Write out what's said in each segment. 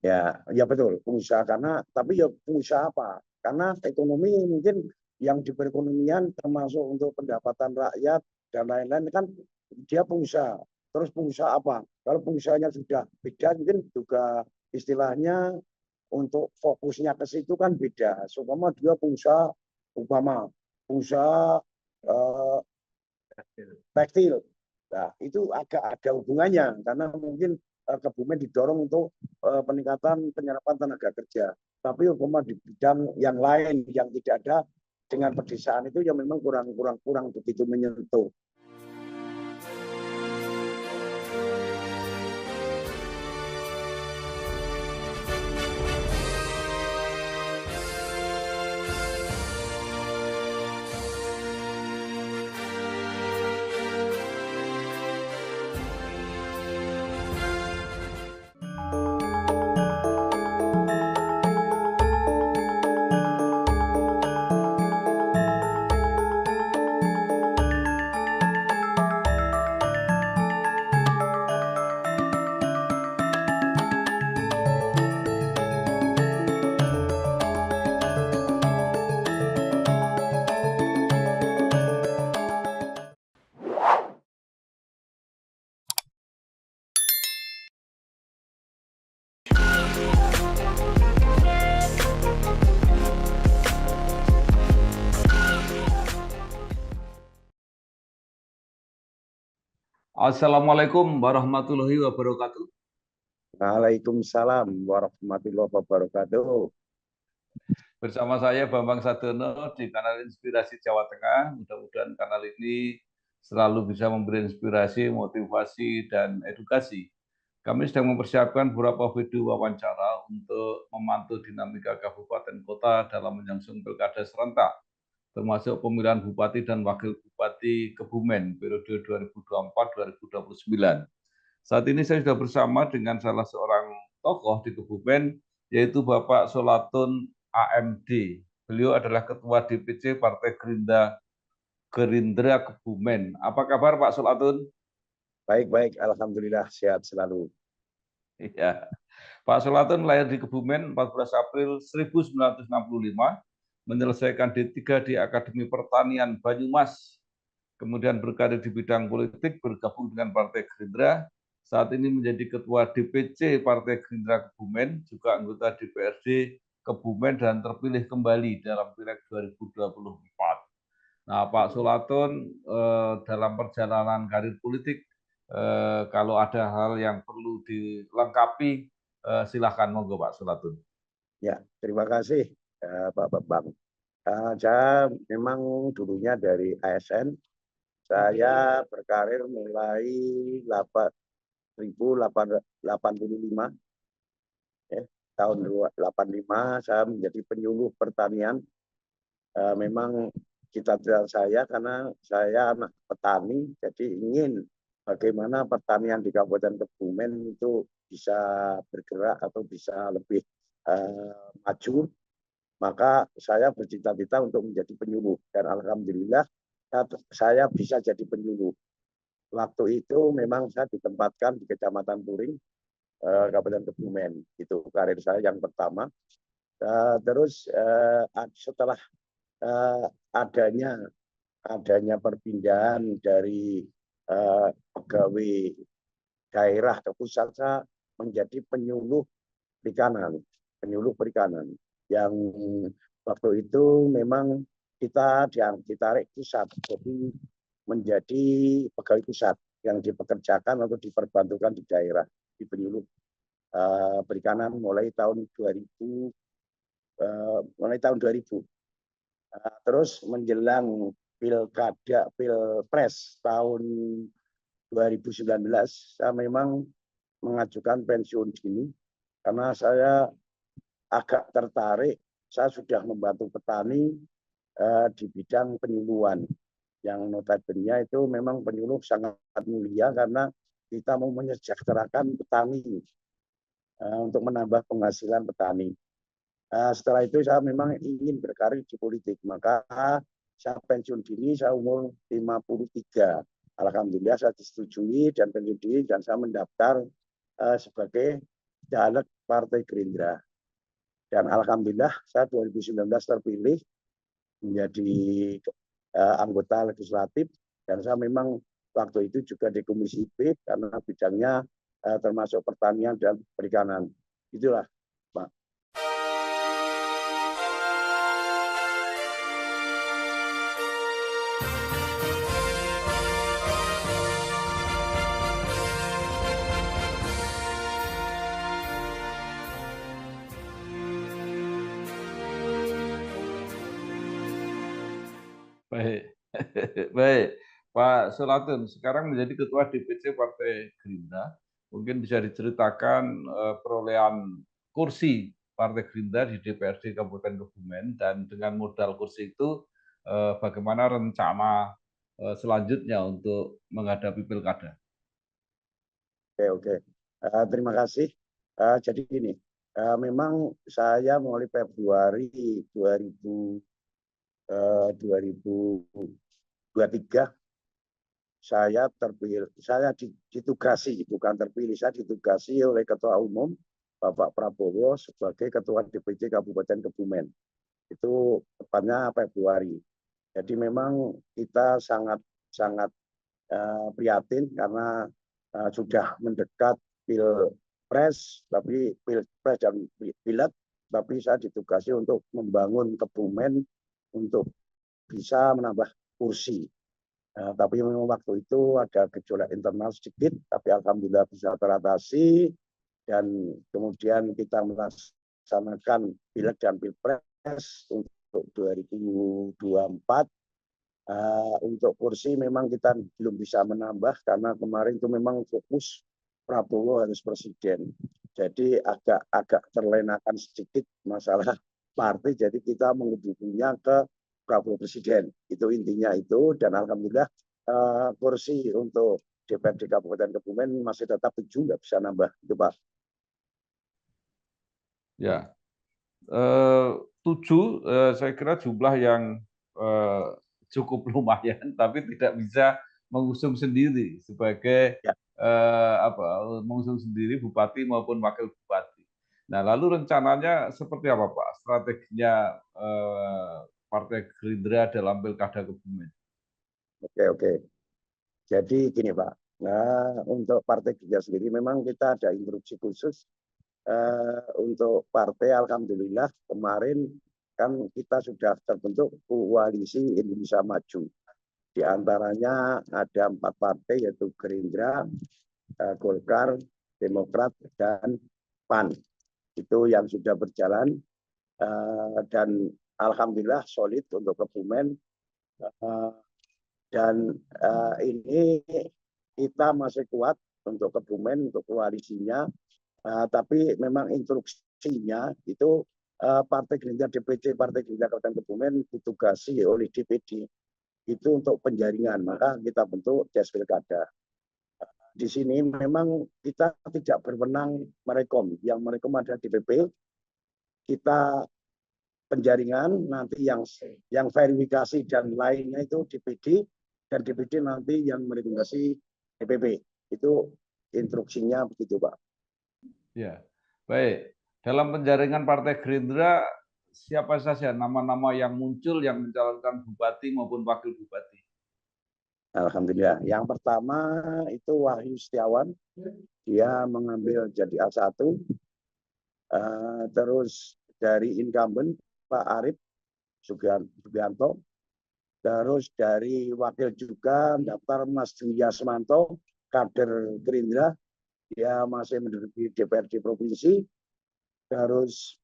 Ya betul, pengusaha karena tapi ya pengusaha apa? Karena ekonomi mungkin yang di perekonomian termasuk untuk pendapatan rakyat dan lain-lain kan dia pengusaha. Terus pengusaha apa? Kalau pengusahanya sudah beda mungkin juga istilahnya untuk fokusnya ke situ kan beda. Seumpama dia pengusaha pengusaha eh, tekstil. Nah, itu agak ada hubungannya karena mungkin Kebumen didorong untuk peningkatan penyerapan tenaga kerja. Tapi umpama di bidang yang lain yang tidak ada dengan pedesaan itu yang memang kurang begitu menyentuh. Assalamualaikum warahmatullahi wabarakatuh. Waalaikumsalam warahmatullahi wabarakatuh. Bersama saya Bambang Sadono di kanal Inspirasi Jawa Tengah. Mudah-mudahan kanal ini selalu bisa memberi inspirasi, motivasi, dan edukasi. Kami sedang mempersiapkan beberapa video wawancara untuk memantau dinamika kabupaten kota dalam menyongsong pilkada serentak, termasuk pemilihan bupati dan wakil bupati Kebumen periode 2024-2029. Saat ini saya sudah bersama dengan salah seorang tokoh di Kebumen, yaitu Bapak Solatun AMD. Beliau adalah Ketua DPC Partai Gerindra Kebumen. Apa kabar Pak Solatun? Baik, alhamdulillah sehat selalu. Ya. Pak Solatun lahir di Kebumen 14 April 1965, menyelesaikan D3 di Akademi Pertanian Banyumas, kemudian berkarir di bidang politik, bergabung dengan Partai Gerindra. Saat ini menjadi Ketua DPC Partai Gerindra Kebumen, juga anggota DPRD Kebumen dan terpilih kembali dalam Pileg 2024. Nah, Pak Solatun dalam perjalanan karir politik, kalau ada hal yang perlu dilengkapi, silakan monggo Pak Solatun. Ya, terima kasih Pak Bambang. Saya memang dulunya dari ASN. Saya berkarir mulai 1985. Ya, tahun 1985 saya menjadi penyuluh pertanian. Memang cita-cita saya karena saya anak petani, jadi ingin bagaimana pertanian di Kabupaten Kebumen itu bisa bergerak atau bisa lebih maju. Maka saya bercita-cita untuk menjadi penyuluh dan alhamdulillah saya bisa jadi penyuluh. Waktu itu memang saya ditempatkan di Kecamatan Puring, Kabupaten Kebumen. Itu karir saya yang pertama. Terus setelah adanya perpindahan dari pegawai daerah ke pusat, saya menjadi penyuluh perikanan yang waktu itu memang kita ditarik pusat, jadi menjadi pegawai pusat yang dipekerjakan atau diperbantukan di daerah di penyuluh perikanan mulai tahun 2000. Terus menjelang pilpres tahun 2019, saya memang mengajukan pensiun dini karena saya agak tertarik. Saya sudah membantu petani di bidang penyuluhan, yang notabene itu memang penyuluh sangat mulia karena kita mau menyejahterakan petani untuk menambah penghasilan petani. Setelah itu saya memang ingin berkarir di politik, maka saya pensiun dini, saya umur 53. Alhamdulillah saya disetujui dan pensiun dini dan saya mendaftar sebagai caleg Partai Gerindra. Dan alhamdulillah saya 2019 terpilih menjadi anggota legislatif, dan saya memang waktu itu juga di Komisi B karena bidangnya termasuk pertanian dan perikanan. Itulah, Pak. Baik, baik. Pak Solatun, sekarang menjadi Ketua DPC Partai Gerindra. Mungkin bisa diceritakan perolehan kursi Partai Gerindra di DPRD Kabupaten Kebumen, dan dengan modal kursi itu bagaimana rencana selanjutnya untuk menghadapi pilkada. Oke. Terima kasih. Jadi gini, memang saya mulai Februari 2023 saya terpilih, saya ditugasi, bukan terpilih, saya ditugasi oleh Ketua Umum Bapak Prabowo sebagai Ketua DPC Kabupaten Kebumen. Itu tepatnya Februari. Jadi memang kita sangat prihatin karena sudah mendekat pilpres, tapi pilpres dan pileg, tapi saya ditugasi untuk membangun Kebumen untuk bisa menambah kursi. Tapi memang waktu itu ada gejolak internal sedikit, tapi alhamdulillah bisa teratasi, dan kemudian kita melaksanakan pileg dan pilpres untuk 2024. Untuk kursi memang kita belum bisa menambah karena kemarin itu memang fokus Prabowo harus presiden. Jadi agak terlenakan sedikit masalah partai, jadi kita menghubunginya ke Prabowo presiden. Itu intinya itu, dan alhamdulillah kursi untuk DPRD Kabupaten Kebumen masih tetap 7, nggak bisa nambah. Itu Pak. Ya, 7 saya kira jumlah yang cukup lumayan, tapi tidak bisa mengusung sendiri sebagai Ya. mengusung sendiri bupati maupun wakil bupati. Nah, lalu rencananya seperti apa, Pak? Strateginya Partai Gerindra dalam Pilkada Kebumen? Oke. Jadi gini Pak, nah, untuk Partai Gerindra sendiri memang kita ada instruksi khusus untuk partai. Alhamdulillah kemarin kan kita sudah terbentuk koalisi Indonesia Maju. Di antaranya ada 4 partai, yaitu Gerindra, Golkar, Demokrat, dan PAN. Itu yang sudah berjalan, dan alhamdulillah solid untuk Kebumen. Dan ini kita masih kuat untuk Kebumen, untuk koalisinya. Tapi memang instruksinya itu Partai Gerindra DPC Partai Gerindra Kabupaten Kebumen ditugasi oleh DPD itu untuk penjaringan, maka kita bentuk Des Pilkada. Di sini memang kita tidak berwenang merekom, yang merekom ada DPP, kita penjaringan, nanti yang verifikasi dan lainnya itu DPD, dan DPD nanti yang merekomendasi DPP. Itu instruksinya begitu Pak. Ya, baik. Dalam penjaringan Partai Gerindra, siapa saja nama-nama yang muncul yang mencalonkan bupati maupun wakil bupati? Alhamdulillah. Yang pertama itu Wahyu Setiawan, dia mengambil jadi A1. Terus dari incumbent Pak Arief Sugianto. Terus dari wakil juga daftar Mas Dwi Yasmanto, kader Gerindra, dia masih menduduki DPRD Provinsi. Terus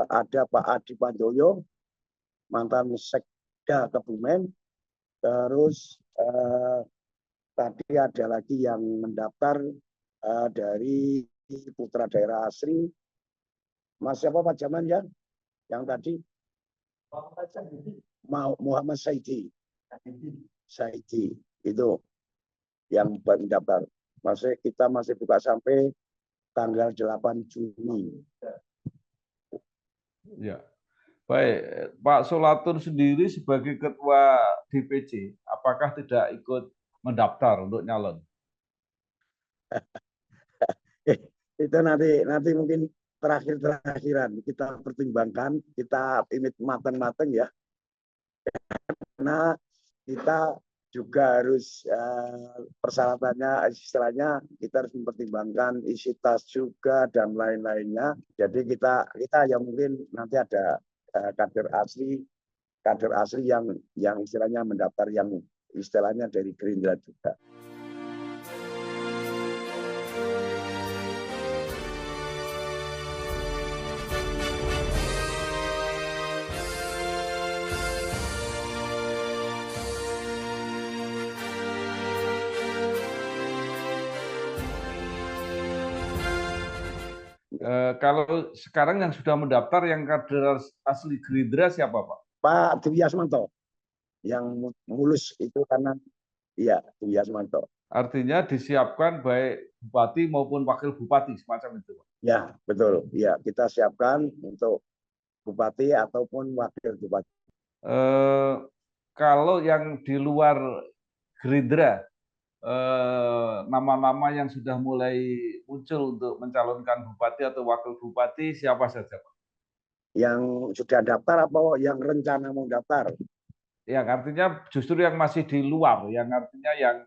ada Pak Adi Pandoyo, mantan Sekda Kebumen. Terus tadi ada lagi yang mendaftar dari putra daerah asli, Mas siapa Pak Jaman ya? Yang tadi Muhammad Saidi itu yang mendaftar. Kita masih buka sampai tanggal 8 Juni. Ya, baik. Pak Solatun sendiri sebagai Ketua DPC, apakah tidak ikut mendaftar untuk nyalon? Itu nanti mungkin terakhiran kita pertimbangkan, kita imit matang-matang ya, karena kita juga harus persyaratannya istilahnya kita harus mempertimbangkan isi tas juga dan lain-lainnya. Jadi kita ya mungkin nanti ada kader asli yang istilahnya mendaftar yang istilahnya dari Gerindra juga. Kalau sekarang yang sudah mendaftar yang kader asli Gerindra siapa, Pak? Pak Dewi Asmanto yang mulus itu karena iya Dewi Asmanto. Artinya disiapkan baik bupati maupun wakil bupati semacam itu, Pak. Ya betul. Ya kita siapkan untuk bupati ataupun wakil bupati. Kalau yang di luar Gerindra, nama-nama yang sudah mulai muncul untuk mencalonkan bupati atau wakil bupati siapa saja, Pak? Yang sudah daftar apa yang rencana mau daftar? Yang artinya justru yang masih di luar, yang artinya yang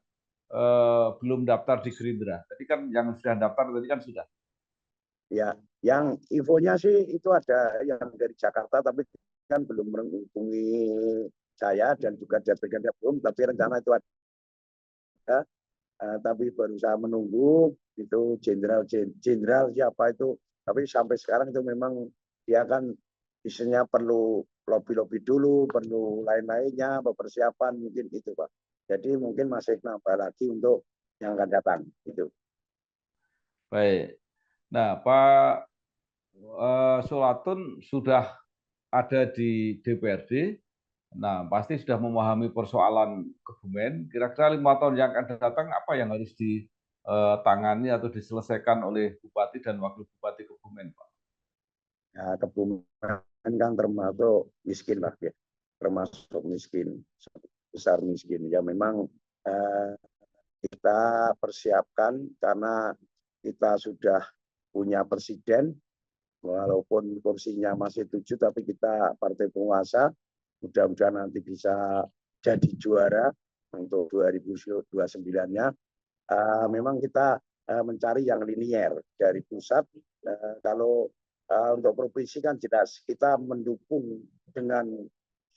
belum daftar di Gerindra. Tadi kan yang sudah daftar tadi kan sudah. Ya, yang infonya sih itu ada yang dari Jakarta, tapi kan belum menghubungi saya dan juga DPRD belum, tapi rencana itu ada. Tapi berusaha menunggu itu jenderal siapa itu, tapi sampai sekarang itu memang dia kan isinya perlu lobby dulu, perlu lain-lainnya, persiapan mungkin itu Pak. Jadi mungkin masih nambah lagi untuk yang akan datang itu. Baik. Nah, Pak Solatun sudah ada di DPRD. Nah, pasti sudah memahami persoalan Kebumen. Kira-kira 5 tahun yang akan datang, apa yang harus ditangani atau diselesaikan oleh Bupati dan Wakil Bupati Kebumen, Pak? Ya, Kebumen kan termasuk miskin lah ya, termasuk miskin, besar miskin. Ya memang kita persiapkan karena kita sudah punya presiden, walaupun kursinya masih 7, tapi kita partai penguasa, mudah-mudahan nanti bisa jadi juara untuk 2029-nya. Memang kita mencari yang linier dari pusat. Kalau untuk provinsi kan jelas kita mendukung dengan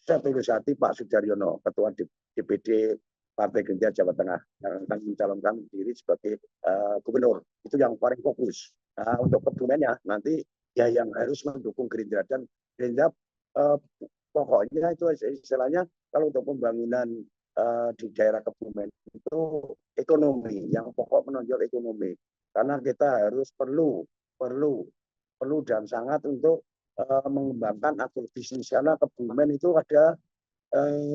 setulus hati Pak Sudaryono, Ketua DPD Partai Gerindra Jawa Tengah, yang akan mencalonkan diri sebagai gubernur. Itu yang paling fokus. Untuk Kebumennya nanti ya yang harus mendukung Gerindra, dan Gerindra pokoknya itu istilahnya kalau untuk pembangunan di daerah Kebumen itu ekonomi, yang pokok menonjol ekonomi, karena kita harus perlu dan sangat untuk mengembangkan agrobisnis, karena Kebumen itu ada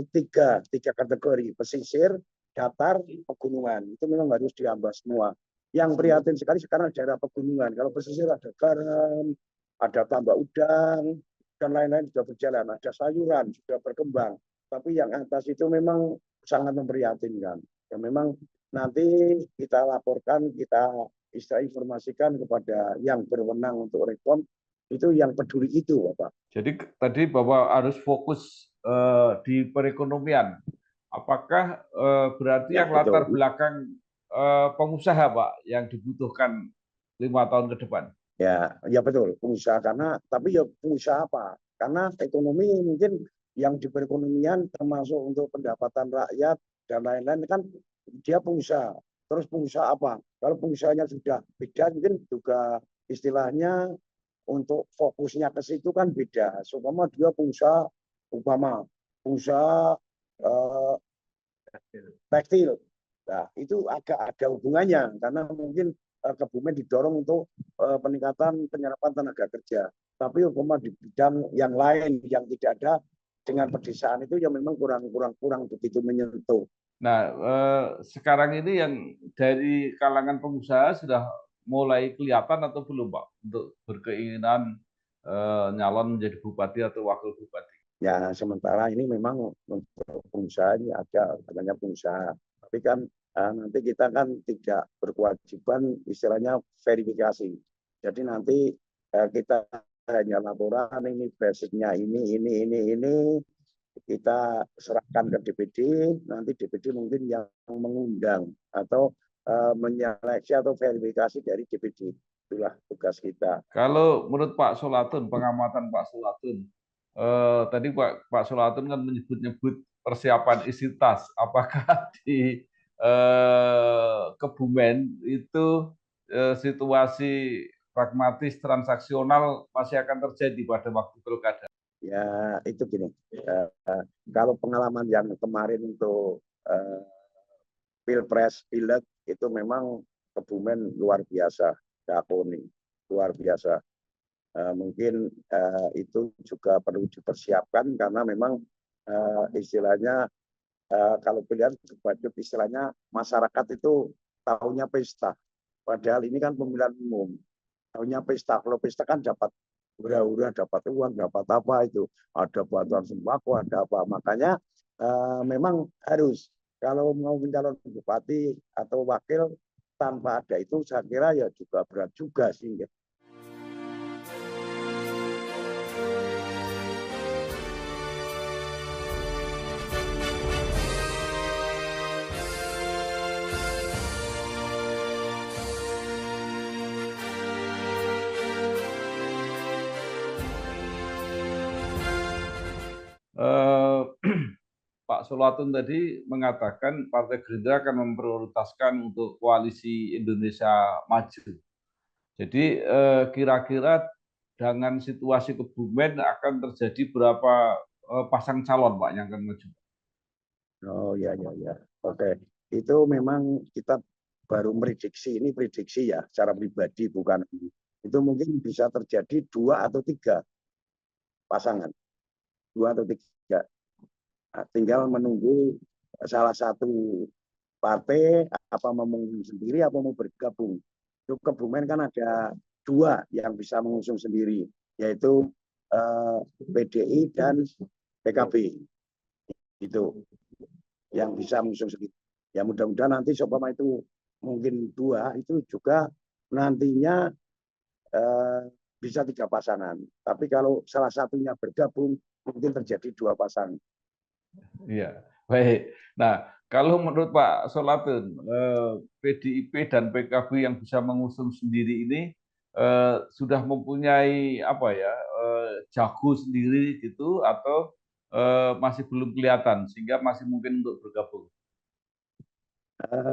tiga kategori: pesisir, datar, pegunungan. Itu memang harus diambah semua. Yang prihatin sekali sekarang daerah pegunungan. Kalau pesisir ada garam, ada tambak udang, dan lain-lain sudah berjalan. Ada sayuran sudah berkembang. Tapi yang atas itu memang sangat memprihatinkan. Ya memang nanti kita laporkan, kita informasikan kepada yang berwenang untuk Rekom, itu yang peduli itu, Bapak. Jadi tadi Bapak harus fokus di perekonomian. Apakah berarti Ya, yang betul. latar belakang pengusaha, Pak, yang dibutuhkan 5 tahun ke depan? Ya betul, pengusaha, karena tapi ya pengusaha apa? Karena ekonomi mungkin yang di perekonomian termasuk untuk pendapatan rakyat dan lain-lain kan dia pengusaha. Terus pengusaha apa? Kalau pengusahanya sudah beda, mungkin juga istilahnya untuk fokusnya ke situ kan beda. Seumpama dia pengusaha, eh, tekstil. Nah, itu agak ada hubungannya karena mungkin Kebumen didorong untuk peningkatan penyerapan tenaga kerja. Tapi umpama di bidang yang lain yang tidak ada dengan pedesaan itu ya memang kurang begitu menyentuh. Nah, sekarang ini yang dari kalangan pengusaha sudah mulai kelihatan atau belum, Pak, untuk berkeinginan nyalon menjadi bupati atau wakil bupati? Ya sementara ini memang untuk pengusaha ini ada banyak pengusaha. Tapi kan nanti kita kan tidak berkewajiban istilahnya verifikasi. Jadi nanti kita hanya laporan ini basicnya ini kita serahkan ke DPD, nanti DPD mungkin yang mengundang atau menyeleksi atau verifikasi dari DPD. Itulah tugas kita. Kalau menurut Pak Solatun, pengamatan Pak Solatun, tadi Pak Solatun kan menyebut-nyebut persiapan isi tas. Apakah di Kebumen itu situasi pragmatis transaksional masih akan terjadi pada waktu pilkada? Ya itu gini, kalau pengalaman yang kemarin untuk pilpres, pileg itu memang Kebumen luar biasa, dakoni luar biasa. Mungkin itu juga perlu dipersiapkan karena memang istilahnya kalau pilihan kebacut istilahnya masyarakat itu tahunya pesta. Padahal ini kan pemilihan umum. Tahunya pesta. Kalau pesta kan dapat hura-hura, dapat uang, dapat apa itu. Ada bantuan sembako, ada apa. Makanya memang harus kalau mau mencalon bupati atau wakil tanpa ada itu saya kira ya juga berat juga sih. Pak Solatun tadi mengatakan Partai Gerindra akan memprioritaskan untuk koalisi Indonesia Maju. Jadi kira-kira dengan situasi Kebumen akan terjadi berapa pasang calon Pak yang akan maju? Oh ya. Oke. Itu memang kita baru prediksi, ini prediksi ya secara pribadi bukan. Itu mungkin bisa terjadi 2 atau 3 pasangan. 2 atau 3. Nah, tinggal menunggu salah satu partai apa mau mengusung sendiri apa mau bergabung. Itu Kebumen kan ada 2 yang bisa mengusung sendiri, yaitu PDI dan PKB. Itu yang bisa mengusung sendiri. Ya mudah-mudahan nanti seumpama itu mungkin 2 itu juga nantinya bisa 3 pasangan. Tapi kalau salah satunya bergabung mungkin terjadi 2 pasangan. Iya, baik. Nah, kalau menurut Pak Solatun, PDIP dan PKB yang bisa mengusung sendiri ini sudah mempunyai apa ya jago sendiri gitu atau masih belum kelihatan sehingga masih mungkin untuk bergabung?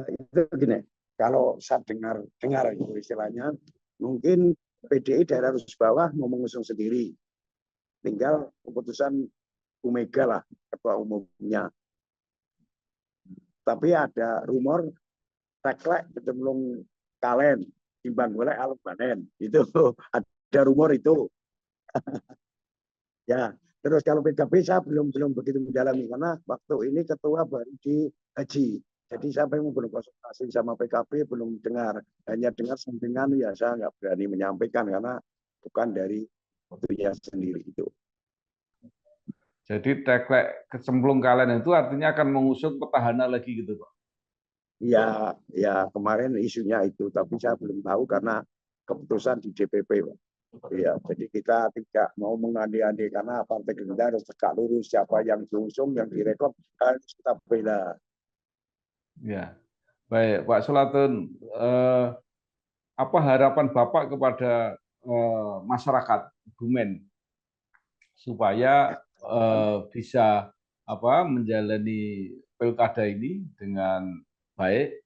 Itu gini, kalau saya dengar itu istilahnya, mungkin PDI daerah arus bawah mau mengusung sendiri. Tinggal keputusan Bu Mega lah, ketua umumnya. Tapi ada rumor teklek kecenderung kalen timbang golek alun banen. Itu ada rumor itu. Ya, terus kalau PKB saya belum begitu mendalami karena waktu ini ketua baru di haji. Jadi sampai mau belum konsultasi sama PKB belum dengar, hanya dengar sampingan ya saya nggak berani menyampaikan karena bukan dari dia sendiri itu. Jadi teklek kecemplung kalian itu artinya akan mengusung petahana lagi gitu Pak? Ya kemarin isunya itu, tapi saya belum tahu karena keputusan di DPP, Pak. Ya, jadi kita tidak mau mengandai-andai karena Partai Gerindra harus tegak lurus siapa yang diusung, yang direkod harus kita bela. Ya, baik Pak Solatun. Apa harapan Bapak kepada masyarakat Kebumen supaya bisa menjalani pilkada ini dengan baik,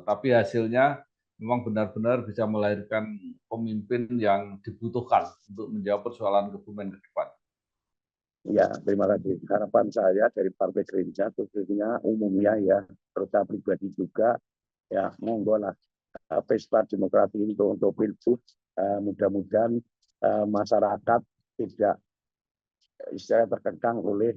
tapi hasilnya memang benar-benar bisa melahirkan pemimpin yang dibutuhkan untuk menjawab persoalan Kebumen ke depan. Ya, terima kasih. Harapan saya dari Partai Gerindra, khususnya umumnya ya, serta pribadi juga, ya monggo lah pesta demokrasi untuk pilgub. Mudah-mudahan masyarakat tidak istilahnya terkekang oleh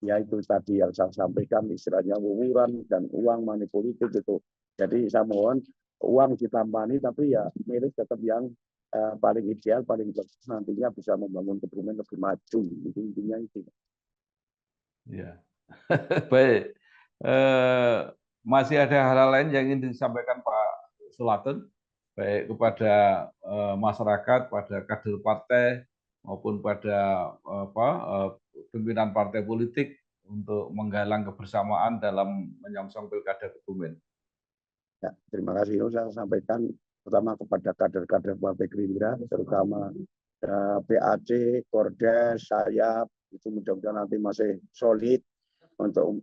yaitu tadi yang saya sampaikan istilahnya wuwuran dan uang money politik itu. Jadi saya mohon uang ditambani tapi ya milik tetap yang paling ideal, paling bagus nantinya bisa membangun Kebumen lebih maju. Itu intinya itu. Ya, baik. masih ada hal-hal lain yang ingin disampaikan Pak Solatun, baik kepada masyarakat, pada kader partai, maupun pada pimpinan partai politik untuk menggalang kebersamaan dalam menyongsong Pilkada Kebumen. Ya, terima kasih. Saya sampaikan pertama kepada kader-kader Partai Gerindra, terutama PAC, Kordes, Sayap, itu mudah-mudahan nanti masih solid untuk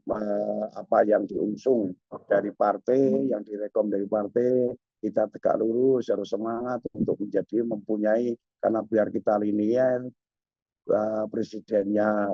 apa yang diusung dari partai, yang direkom dari partai, kita tegak lurus, harus semangat untuk menjadi mempunyai, karena biar kita linier, presidennya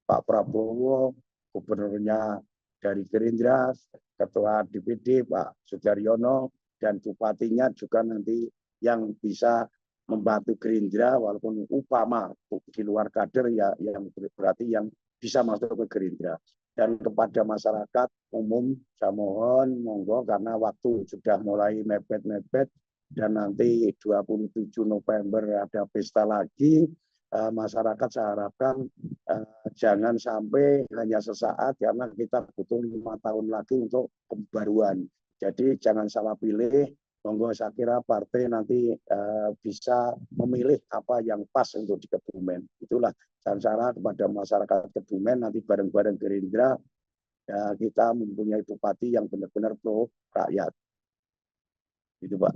Pak Prabowo, gubernurnya dari Gerindra, ketua DPD Pak Sudaryono, dan bupatinya juga nanti yang bisa membantu Gerindra, walaupun upama di luar kader ya, yang berarti yang bisa masuk ke Gerindra. Dan kepada masyarakat umum, saya mohon, monggo, karena waktu sudah mulai mepet-mepet, dan nanti 27 November ada pesta lagi, masyarakat saya harapkan jangan sampai hanya sesaat, karena kita butuh 5 tahun lagi untuk pembaruan. Jadi jangan salah pilih. Monggo, saya kira partai nanti bisa memilih apa yang pas untuk di Kebumen. Itulah cara kepada masyarakat Kebumen, nanti bareng-bareng Gerindra kita mempunyai bupati yang benar-benar pro rakyat. Itu Pak.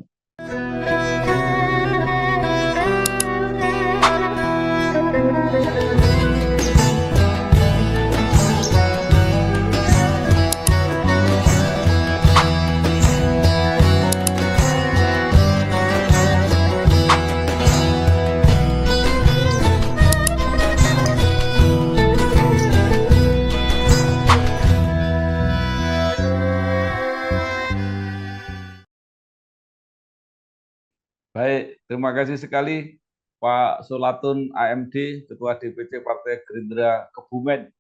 Baik, terima kasih sekali Pak Solatun AMD, Ketua DPC Partai Gerindra Kebumen.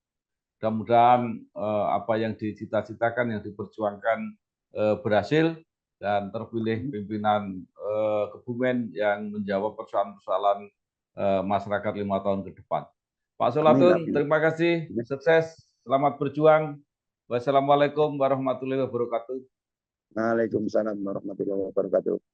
Mudah-mudahan apa yang dicita-citakan, yang diperjuangkan berhasil, dan terpilih pimpinan Kebumen yang menjawab persoalan-persoalan masyarakat 5 tahun ke depan. Pak Solatun, terima kasih, sukses, selamat berjuang. Wassalamualaikum warahmatullahi wabarakatuh. Waalaikumsalam warahmatullahi wabarakatuh.